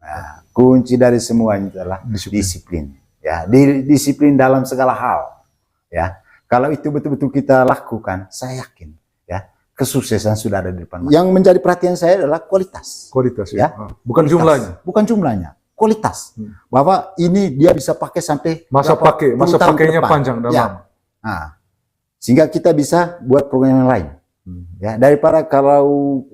Nah, kunci dari semuanya adalah disiplin. Ya, disiplin dalam segala hal. Ya, kalau itu betul-betul kita lakukan, saya yakin, ya, kesuksesan sudah ada di depan. Yang menjadi perhatian saya adalah kualitas. Kualitas, ya, bukan kualitas. Jumlahnya. Bukan jumlahnya, kualitas. Bahwa ini dia bisa pakai sampai masa pakainya panjang dan lama. Nah, sehingga kita bisa buat program yang lain. Ya, daripada kalau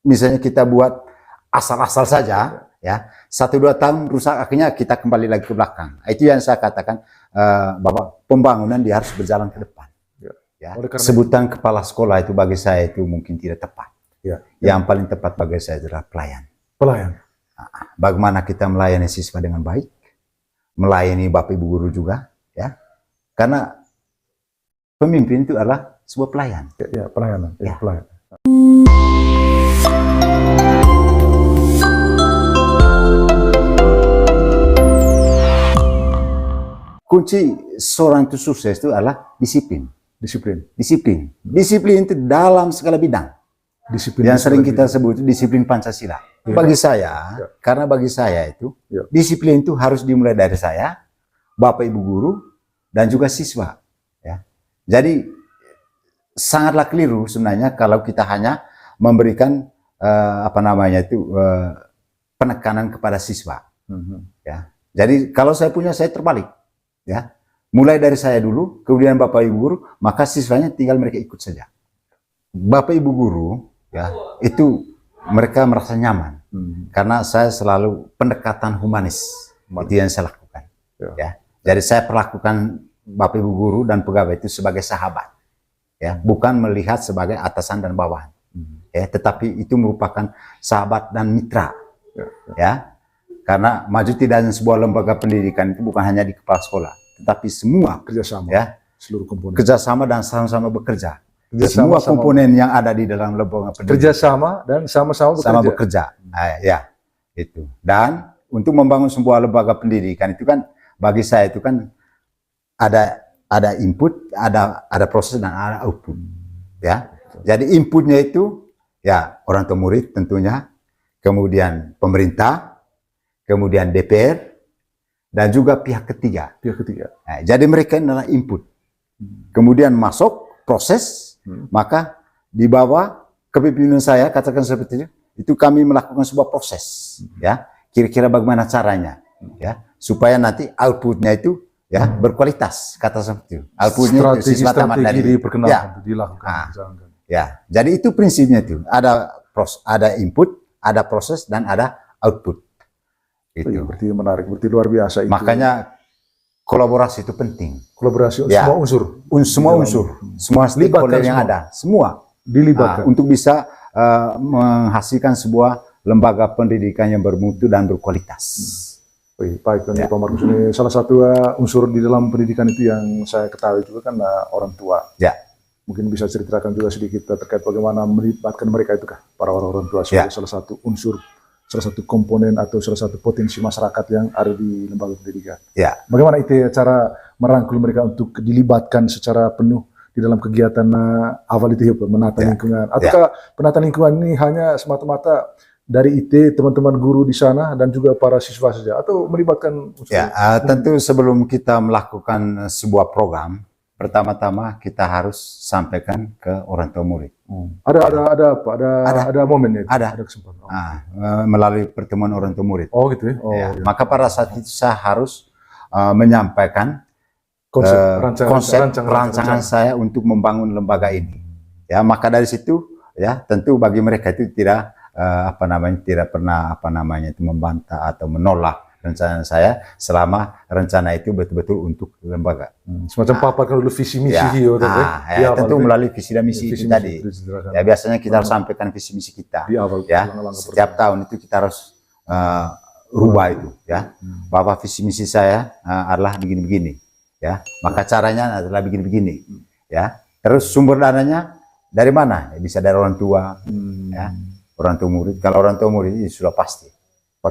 misalnya kita buat asal-asal saja, ya, 1-2 tahun rusak, akhirnya kita kembali lagi ke belakang. Itu yang saya katakan, bahwa pembangunan dia harus berjalan ke depan. Ya. Sebutan kepala sekolah itu bagi saya itu mungkin tidak tepat. Yang paling tepat bagi saya adalah pelayan. Pelayan. Bagaimana kita melayani siswa dengan baik, melayani Bapak Ibu guru juga, ya. Karena pemimpin itu adalah sebuah pelayan. Ya, pelayanan. Ya, pelayan. Kunci seorang itu sukses itu adalah disiplin. Disiplin itu dalam segala bidang. Disiplin yang sering kita sebut disiplin Pancasila. Bagi saya, karena bagi saya itu, disiplin itu harus dimulai dari saya, Bapak Ibu guru, dan juga siswa. Ya. Jadi sangatlah keliru sebenarnya kalau kita hanya memberikan penekanan kepada siswa. Ya. Jadi kalau saya terbalik. Ya, mulai dari saya dulu, kemudian Bapak Ibu guru, maka siswanya tinggal mereka ikut saja. Bapak Ibu guru, ya, itu mereka merasa nyaman, karena saya selalu pendekatan humanis, itu yang saya lakukan. Ya, jadi saya perlakukan Bapak Ibu guru dan pegawai itu sebagai sahabat, ya, bukan melihat sebagai atasan dan bawahan, ya, tetapi itu merupakan sahabat dan mitra, ya. Karena maju tidak hanya sebuah lembaga pendidikan itu bukan hanya di kepala sekolah, tetapi semua kerjasama, ya, seluruh komponen kerjasama dan sama-sama bekerja. Semua komponen yang ada di dalam lembaga pendidikan kerjasama dan sama-sama bekerja. Nah, ya, itu. Dan untuk membangun sebuah lembaga pendidikan itu kan bagi saya itu kan ada input, ada proses dan ada output. Ya, jadi inputnya itu ya orang tua murid tentunya, kemudian pemerintah, kemudian DPR, dan juga pihak ketiga. Nah, jadi mereka adalah input. Kemudian masuk proses, maka di bawah kepemimpinan saya, katakan seperti itu kami melakukan sebuah proses. Ya, kira-kira bagaimana caranya, ya, supaya nanti outputnya itu ya berkualitas, kata seperti itu. Outputnya itu siswa tamat dari dilakukan. Ya, jadi itu prinsipnya itu. Ada input, ada proses, dan ada output. Itu berarti menarik, berarti luar biasa itu. Makanya kolaborasi itu penting. Kolaborasi ya, semua unsur, semua stakeholder yang ada, semua dilibatkan untuk bisa menghasilkan sebuah lembaga pendidikan yang bermutu dan berkualitas. Baik, Pak Markus, ini salah satu unsur di dalam pendidikan itu yang saya ketahui juga kan orang tua. Ya. Mungkin bisa ceritakan juga sedikit terkait bagaimana melibatkan mereka itu kah, para orang tua sebagai salah satu unsur, salah satu komponen atau salah satu potensi masyarakat yang ada di lembaga pendidikan. Ya. Bagaimana itu cara merangkul mereka untuk dilibatkan secara penuh di dalam kegiatan awal itu menata lingkungan? Ataukah penata lingkungan ini hanya semata-mata dari IT, teman-teman guru di sana dan juga para siswa saja, atau melibatkan unsur? Ya, tentu sebelum kita melakukan sebuah program, pertama-tama kita harus sampaikan ke orang tua murid. Ada momennya? Ada kesempatan. Melalui pertemuan orang tua murid. Oh gitu ya? Ya. Maka pada saat itu saya harus menyampaikan rancangan saya untuk membangun lembaga ini. Ya, maka dari situ ya tentu bagi mereka itu tidak tidak pernah itu membantah atau menolak rencana saya selama rencana itu betul-betul untuk lembaga. Semacam paparkan dulu visi misi. Tentu melalui visi dan misi itu tadi. Ya, biasanya kita harus sampaikan visi misi kita. Di awal, setiap tahun itu kita harus rubah itu, ya. Bahwa visi misi saya adalah begini-begini, ya. Maka caranya adalah begini-begini, ya. Terus sumber dananya dari mana? Ya, bisa dari orang tua, ya. Orang tua murid. Kalau orang tua murid itu sudah pasti.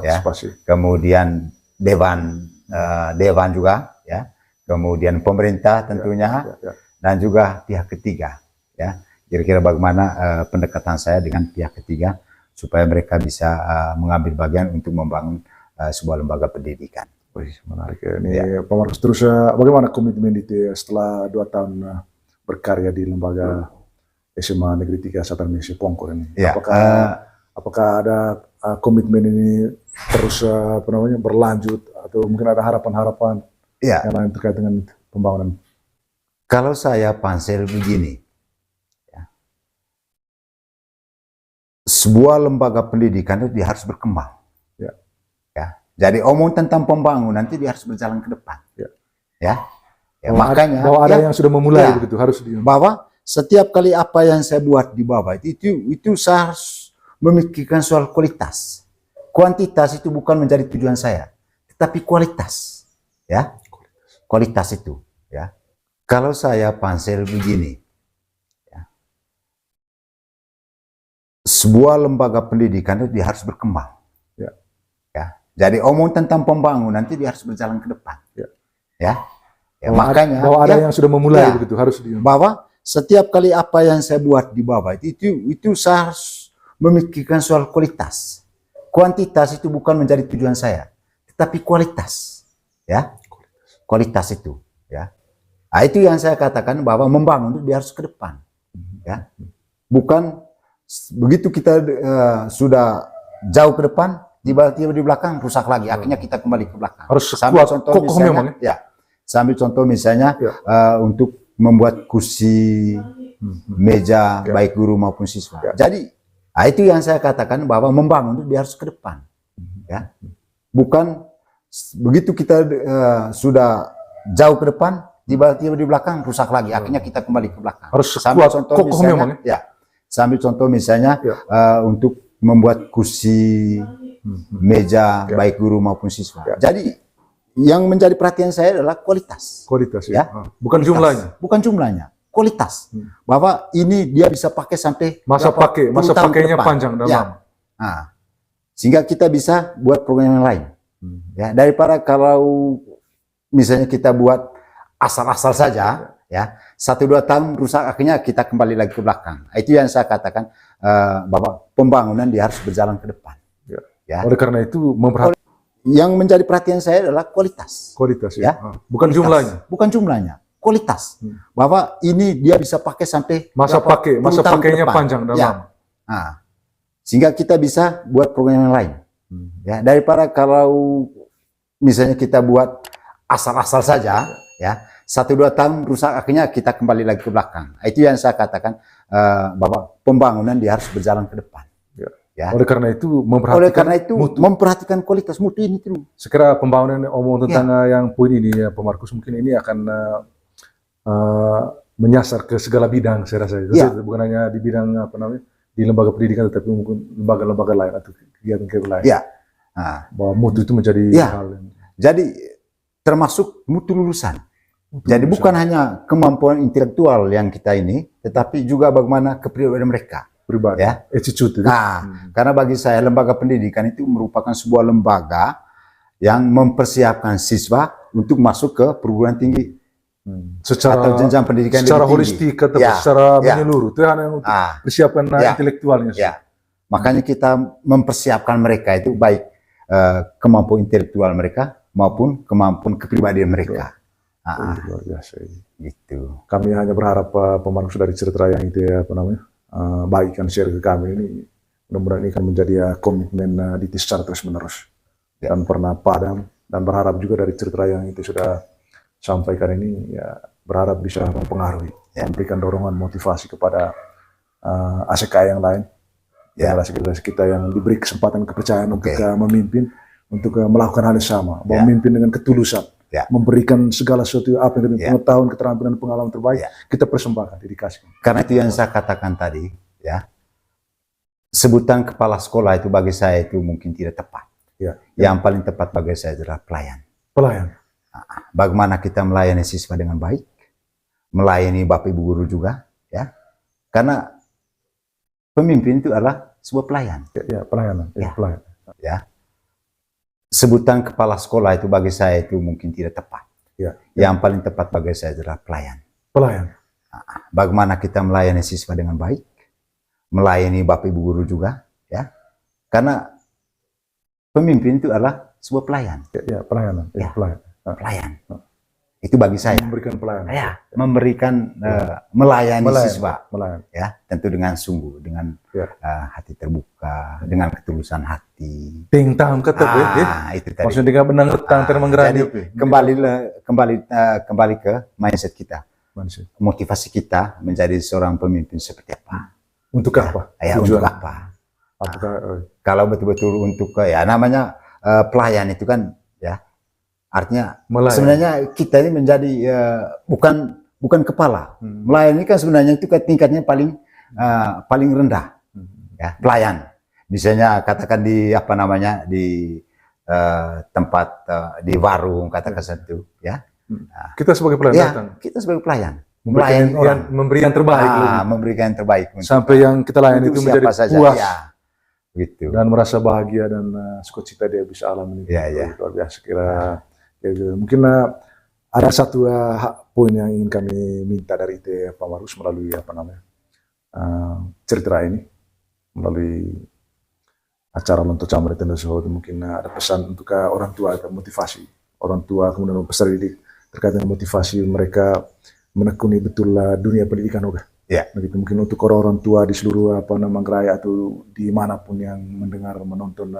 Ya. Kemudian dewan juga, ya. Kemudian pemerintah tentunya, dan juga pihak ketiga, ya. Kira-kira bagaimana pendekatan saya dengan pihak ketiga supaya mereka bisa mengambil bagian untuk membangun sebuah lembaga pendidikan. Wih, menarik ya. Ini Pak Markus, terus bagaimana komitmen itu setelah 2 tahun berkarya di lembaga SMA Negeri 3 Satan Misi Pongko ini? Ya, Apakah ada komitmen ini terus berlanjut atau mungkin ada harapan-harapan yang lain terkait dengan pembangunan? Kalau saya Pansel begini, ya, sebuah lembaga pendidikan itu dia harus berkembang. Ya. Jadi omong tentang pembangunan nanti dia harus berjalan ke depan. Ya. Makanya bahwa ada yang sudah memulai begitu harus bahwa setiap kali apa yang saya buat di bawah itu saya harus memikirkan soal kualitas. Kuantitas itu bukan menjadi tujuan saya, tetapi kualitas. Ya. Kualitas itu, ya. Kalau saya Pansel begini, ya, sebuah lembaga pendidikan itu dia harus berkembang. Ya. Jadi omong tentang pembangunan nanti dia harus berjalan ke depan. Ya. Makanya bahwa ada yang sudah memulai begitu harus bahwa setiap kali apa yang saya buat di bawah itu saya harus memikirkan soal kualitas. Kuantitas itu bukan menjadi tujuan saya, tetapi kualitas. Ya. Kualitas itu, ya. Nah, itu yang saya katakan bahwa membangun itu dia harus ke depan. Ya. Bukan begitu kita sudah jauh ke depan, tiba-tiba di belakang rusak lagi. Akhirnya kita kembali ke belakang. Harus sambil kuat, contoh misalnya, sambil contoh misalnya untuk membuat kursi, meja, baik guru maupun siswa. Jadi itu yang saya katakan bahwa membangun itu dia harus ke depan. Ya. Bukan begitu kita sudah jauh ke depan, tiba-tiba di belakang rusak lagi. Akhirnya kita kembali ke belakang. Harus sambil kuat, contoh misalnya, sambil contoh misalnya untuk membuat kursi, meja, baik guru maupun siswa. Jadi yang menjadi perhatian saya adalah kualitas. Kualitas, ya. Bukan jumlahnya. Bukan jumlahnya, kualitas. Bahwa ini dia bisa pakai sampai masa pakainya panjang dan lama. Nah, sehingga kita bisa buat program yang lain. Ya, daripada kalau misalnya kita buat asal-asal saja, ya 1-2 tahun rusak, akhirnya kita kembali lagi ke belakang. Itu yang saya katakan bahwa pembangunan dia harus berjalan ke depan. Ya. Oleh karena itu yang menjadi perhatian saya adalah kualitas. Kualitas, ya. Bukan jumlahnya. Bukan jumlahnya, kualitas. Bahwa ini dia bisa pakai sampai masa pakainya panjang dan lama. Nah, sehingga kita bisa buat program yang lain. Ya, daripada kalau misalnya kita buat asal-asal saja, ya 1-2 tahun rusak, akhirnya kita kembali lagi ke belakang. Itu yang saya katakan bahwa pembangunan dia harus berjalan ke depan. Ya. Oleh karena itu memperhatikan kualitas mutu ini tuh. Sekira pembangunan omong tentang yang poin ini ya Pak Markus, mungkin ini akan menyasar ke segala bidang saya rasa. Bukan hanya di bidang di lembaga pendidikan, tetapi mungkin lembaga-lembaga lain atau kegiatan-kegiatan lain. Ya. Bahwa mutu itu menjadi hal yang... Jadi termasuk mutu lulusan. Jadi bukan hanya kemampuan intelektual yang kita ini, tetapi juga bagaimana kepribadian mereka. Pribadi, ya. Attitude. Karena bagi saya lembaga pendidikan itu merupakan sebuah lembaga yang mempersiapkan siswa untuk masuk ke perguruan tinggi. Atau jenjang pendidikan secara lebih tinggi. Holistik atau secara menyeluruh. Itu hanya untuk persiapkan intelektualnya. Makanya kita mempersiapkan mereka itu baik kemampuan intelektual mereka maupun kemampuan kepribadian mereka. Luar biasa. Gitu. Kami hanya berharap Pak Markus dari cerita yang itu bagikan share ke kami ini, mudah-mudahan ini akan menjadi komitmen secara terus-menerus dan pernah padam, dan berharap juga dari cerita yang itu sudah sampaikan ini berharap bisa mempengaruhi, memberikan dorongan motivasi kepada ASK yang lain, generasi kita yang diberi kesempatan kepercayaan untuk memimpin, untuk melakukan hal yang sama, memimpin dengan ketulusan, memberikan segala sesuatu apa yang pengetahuan, keterampilan, pengalaman terbaik, kita persembahkan, dedikasi. Karena itu yang saya katakan tadi, ya, sebutan kepala sekolah itu bagi saya itu mungkin tidak tepat. Yang paling tepat bagi saya adalah pelayan. Pelayan. Bagaimana kita melayani siswa dengan baik, melayani bapak ibu guru juga, ya. Karena pemimpin itu adalah sebuah pelayan. Pelayanan. Pelayan. Ya. Sebutan kepala sekolah itu bagi saya itu mungkin tidak tepat. Yang paling tepat bagi saya adalah pelayan. Pelayan. Bagaimana kita melayani siswa dengan baik, melayani bapak ibu guru juga, ya. Karena pemimpin itu adalah sebuah pelayan. Ya, pelayanan. Ya. Pelayan. Pelayan. Itu bagi saya. Memberikan pelayanan. Ya, memberikan melayani siswa. Melayan. Ya, tentu dengan sungguh, dengan hati terbuka, dengan ketulusan hati. Ting tahun ketep Itu tadi. Maksudnya dengan benang retang termenggerani. Jadi kembali ke mindset kita. Motivasi kita menjadi seorang pemimpin seperti apa? Untuk apa? Ya, untuk apa? Apakah kalau betul-betul untuk namanya pelayan itu kan ya artinya sebenarnya kita ini menjadi bukan kepala. Melayani kan sebenarnya itu tingkatnya paling rendah. Ya, pelayan. Misalnya katakan di di tempat di warung katakan satu ya. Kita sebagai pelayan datang. Kita sebagai pelayan. Melayani orang, memberi yang terbaik. Memberikan yang terbaik. Sampai yang kita layani itu menjadi puas. Ya. Gitu. Dan merasa bahagia dan sukacita dia bisa alami. Luar biasa kira. Mungkin ada satu poin yang ingin kami minta dari Pak Marus melalui cerita ini, melalui acara Lonto Camar Internasional. Mungkin ada pesan untuk orang tua, ada motivasi orang tua kemudian peserta didik terkait dengan motivasi mereka menekuni betul dunia pendidikan juga. Ya. Begitu mungkin untuk orang tua di seluruh Manggarai atau dimanapun yang mendengar menonton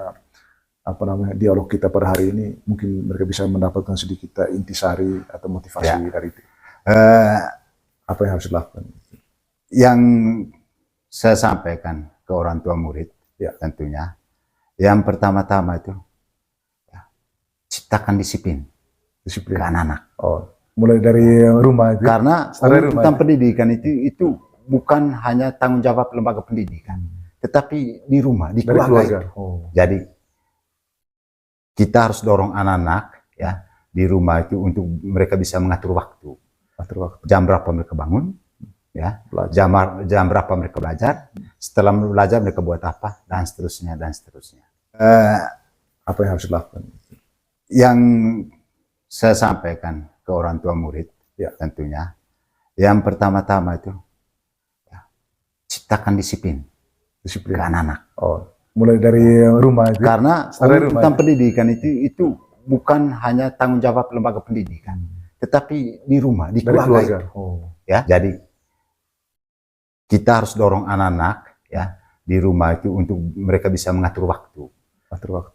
dialog kita pada hari ini, mungkin mereka bisa mendapatkan sedikit intisari atau motivasi dari itu. Apa yang harus dilakukan? Yang saya sampaikan ke orang tua murid, tentunya, yang pertama-tama itu ciptakan disiplin ke anak-anak. Mulai dari rumah itu. Karena tentang pendidikan itu bukan hanya tanggung jawab lembaga pendidikan, tetapi di rumah, di keluarga. Jadi kita harus dorong anak-anak ya di rumah itu untuk mereka bisa mengatur waktu. Jam berapa mereka bangun, ya, jam berapa mereka belajar, setelah belajar mereka buat apa, dan seterusnya dan seterusnya. Apa yang harus dilakukan? Yang saya sampaikan ke orang tua murid, tentunya, yang pertama-tama itu ciptakan disiplin ke anak-anak. Mulai dari rumah itu. Karena tentang pendidikan itu bukan hanya tanggung jawab lembaga pendidikan, tetapi di rumah, di keluarga. Ya, jadi kita harus dorong anak-anak ya di rumah itu untuk mereka bisa mengatur waktu.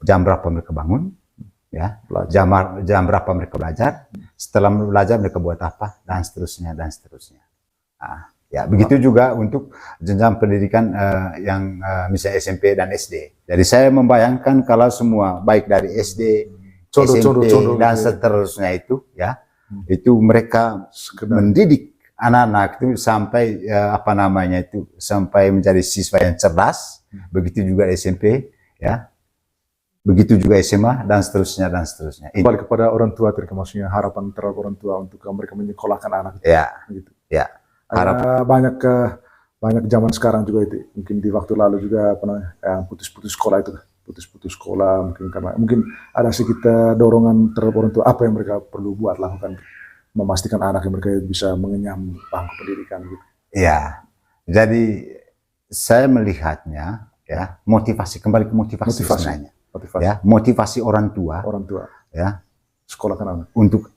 Jam berapa mereka bangun, ya, jam berapa mereka belajar, setelah belajar mereka buat apa, dan seterusnya dan seterusnya. Ya, begitu juga untuk jenjang pendidikan yang misalnya SMP dan SD. Jadi saya membayangkan kalau semua baik dari SD, SMP dan seterusnya itu ya, itu mereka mendidik anak-anak itu sampai sampai menjadi siswa yang cerdas. Begitu juga SMP ya. Begitu juga SMA dan seterusnya dan seterusnya. Kembali kepada orang tua, maksudnya harapan terhadap orang tua untuk mereka menyekolahkan anak. Gitu. Ya. Banyak zaman sekarang juga itu. Mungkin di waktu lalu juga putus-putus sekolah itu, putus-putus sekolah mungkin ada sedikit dorongan terhadap orang tua apa yang mereka perlu lakukan memastikan anak yang mereka bisa mengenyam bangku pendidikan gitu. Ya. Jadi saya melihatnya ya kembali ke motivasi. Sebenarnya. Motivasi orang tua ya sekolahkan anak untuk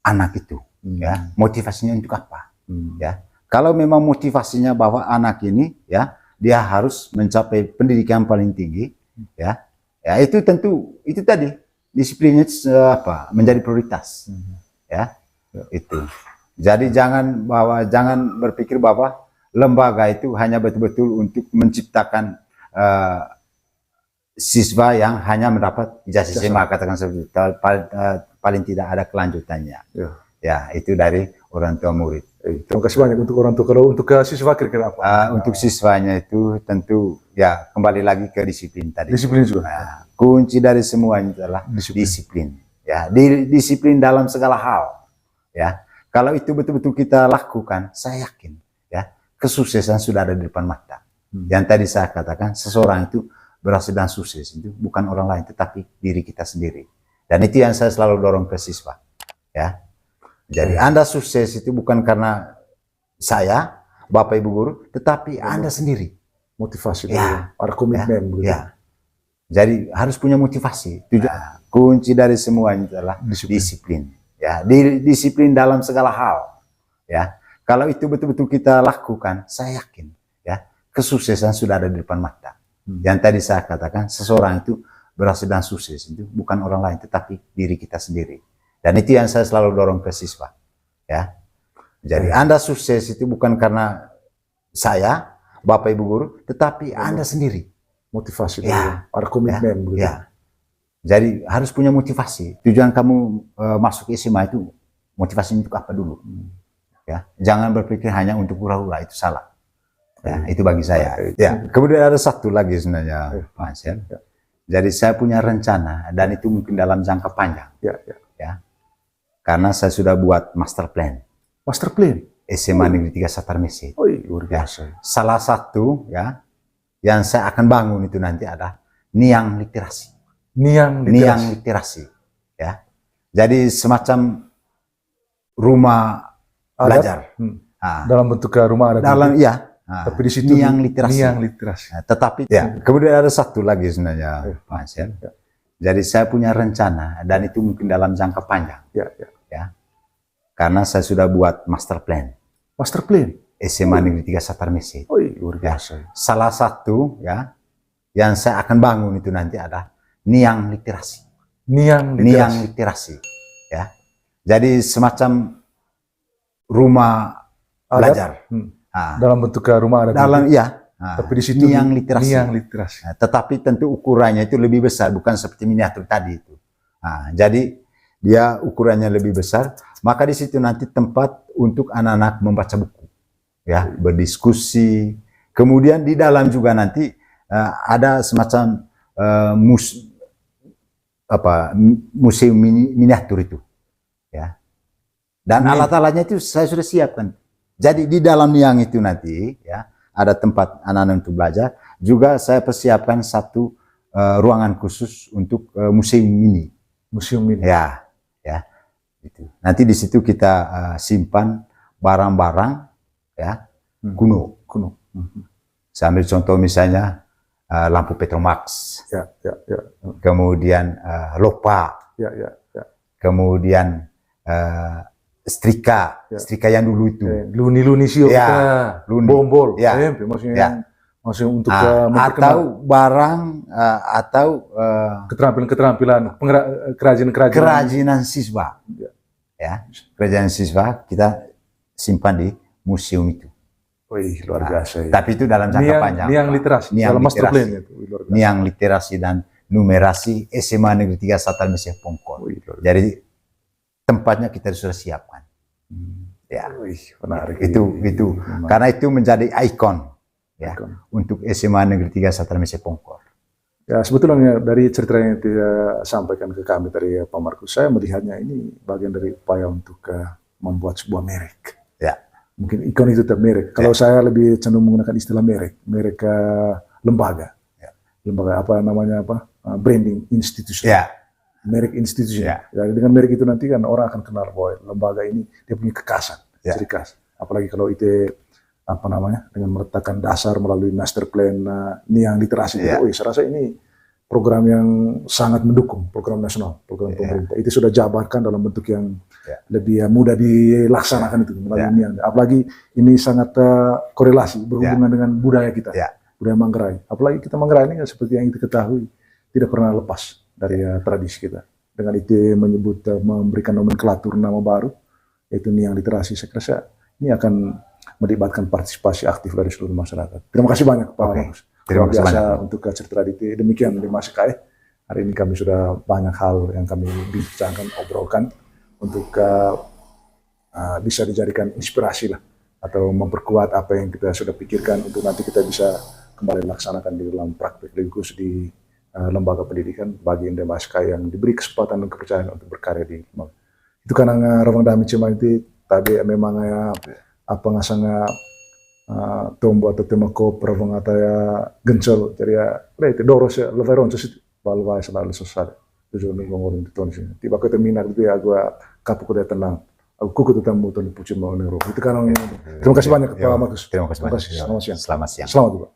anak itu ya motivasinya untuk apa ya kalau memang motivasinya bahwa anak ini ya dia harus mencapai pendidikan paling tinggi ya itu tentu itu tadi disiplinnya menjadi prioritas ya itu jadi jangan berpikir bahwa lembaga itu hanya betul-betul untuk menciptakan siswa yang hanya mendapat ijazah SMA, katakan seperti itu, paling tidak ada kelanjutannya. Ya, itu dari orang tua murid. Terima kasih banyak untuk orang tua. Kalau untuk siswa kira-kira apa? Untuk siswanya itu tentu ya kembali lagi ke disiplin tadi. Disiplin juga. Kunci dari semuanya adalah disiplin. Ya, disiplin dalam segala hal. Ya, kalau itu betul-betul kita lakukan, saya yakin ya kesuksesan sudah ada di depan mata. Yang tadi saya katakan seseorang itu berhasil dan sukses itu bukan orang lain tetapi diri kita sendiri, dan itu yang saya selalu dorong ke siswa ya. Jadi Anda sukses itu bukan karena saya, Bapak Ibu guru, tetapi Anda sendiri motivasi ada komitmen ya. Jadi harus punya motivasi. Kunci dari semuanya adalah disiplin. Ya, disiplin dalam segala hal. Ya, kalau itu betul-betul kita lakukan, saya yakin, ya, kesuksesan sudah ada di depan mata. Yang tadi saya katakan, seseorang itu berhasil dan sukses itu bukan orang lain, tetapi diri kita sendiri. Dan itu yang saya selalu dorong ke siswa. Ya, jadi Anda sukses itu bukan karena saya, Bapak Ibu Guru, tetapi Anda sendiri. Motivasi, Ya, ada komitmen. ya. Jadi harus punya motivasi. Tujuan kamu masuk SMA itu motivasinya untuk apa dulu? Ya, jangan berpikir hanya untuk hura-hura, itu salah. Ya, itu bagi saya. Ya, kemudian ada satu lagi sebenarnya, Pak Ansel. Ya. Jadi saya punya rencana dan itu mungkin dalam jangka panjang. Ya. Karena saya sudah buat master plan. Master plan SMA Negeri 3 Satar Mese. Oh, luar biasa. Salah satu ya yang saya akan bangun itu nanti ada Niang Literasi. Niang Literasi. Ya. Jadi semacam rumah belajar. Dalam bentuk rumah adat. Dalam tapi di situ Niang Literasi. Nah, tetapi kemudian ada satu lagi sebenarnya, Pak Ansel. Jadi saya punya rencana dan itu mungkin dalam jangka panjang. Ya. Karena saya sudah buat master plan. Master plan SMA Negeri 3 Satar Mese. Oh, luar biasa. Salah satu ya yang saya akan bangun itu nanti ada Niang Literasi. Niang Literasi. Ya. Jadi semacam rumah belajar. Dalam bentuk rumah adat. Tapi di situ Niang Literasi. Nah, tetapi tentu ukurannya itu lebih besar, bukan seperti miniatur tadi itu. Jadi dia ukurannya lebih besar, maka di situ nanti tempat untuk anak-anak membaca buku, ya, berdiskusi. Kemudian di dalam juga nanti ada semacam museum miniatur itu, ya. Dan alat-alatnya itu saya sudah siapkan. Jadi di dalam Niang itu nanti, ya, ada tempat anak-anak untuk belajar. Juga saya persiapkan satu ruangan khusus untuk museum mini. Museum mini. Ya. Itu. Nanti di situ kita simpan barang-barang ya kuno. Saya ambil contoh misalnya lampu Petromax. Kemudian lopa. Kemudian setrika yang dulu itu. Luni sio bombol. Maksudnya untuk atau barang atau keterampilan kerajinan siswa. Ya, kerajinan siswa kita simpan di museum itu. Wih, luar biasa. Tapi itu dalam jangka panjang. Niang Literasi. Dalam master plan itu. Niang Literasi dan numerasi SMA Negeri 3 Satar Mese Pongkor. Jadi tempatnya kita sudah siapkan. Ya, menarik. Itu karena itu menjadi ikon. Ya, untuk SMA Negeri 3 Satar Mese Pongkor. Ya, sebetulnya dari cerita yang dia sampaikan ke kami tadi, Pak Markus, saya melihatnya ini bagian dari upaya untuk membuat sebuah merek. Ya. Mungkin ikon itu tetap merek. Kalau saya lebih cenderung menggunakan istilah merek lembaga. Lembaga branding institusi. Merek institusi. Ya, dengan merek itu nanti kan orang akan kenal bahwa lembaga ini dia punya kekasan, ciri khas. Apalagi kalau itu dengan meletakkan dasar melalui master plan Niang Literasi. Saya rasa ini program yang sangat mendukung, program nasional, program pemerintah. Itu sudah jabarkan dalam bentuk yang lebih mudah dilaksanakan itu melalui Niang. Apalagi ini sangat korelasi berhubungan dengan budaya kita, budaya Manggarai. Apalagi kita Manggarai ini seperti yang kita ketahui tidak pernah lepas dari tradisi kita. Dengan itu memberikan nomenklatur nama baru yaitu Niang Literasi. Saya rasa ini akan melibatkan partisipasi aktif dari seluruh masyarakat. Terima kasih banyak Pak Markus. Terima kasih banyak untuk cerita Raditya. Demikian di Mas KAE. Hari ini kami sudah banyak hal yang kami bincangkan, obrolkan untuk bisa dijadikan inspirasi lah atau memperkuat apa yang kita sudah pikirkan untuk nanti kita bisa kembali laksanakan di dalam praktek lebih khusus di lembaga pendidikan bagi Inde Mas KAE yang diberi kesempatan dan kepercayaan untuk berkarya di lembaga. Itu karena rawang dami cuma itu tadi memang ngasanga tombo atau temako perawang ataya gencel jadi itu doros ya leveron sih balwa selalu sesat tujuan ngomongin itu sini tiba ke terminal itu ya gua kapuk udah tenang aku kuku tetamu tuh pucuk mau nero itu kan terima kasih banyak Pak Markus. Terima kasih banyak. Selamat siang. Selamat siang. Selamat juga.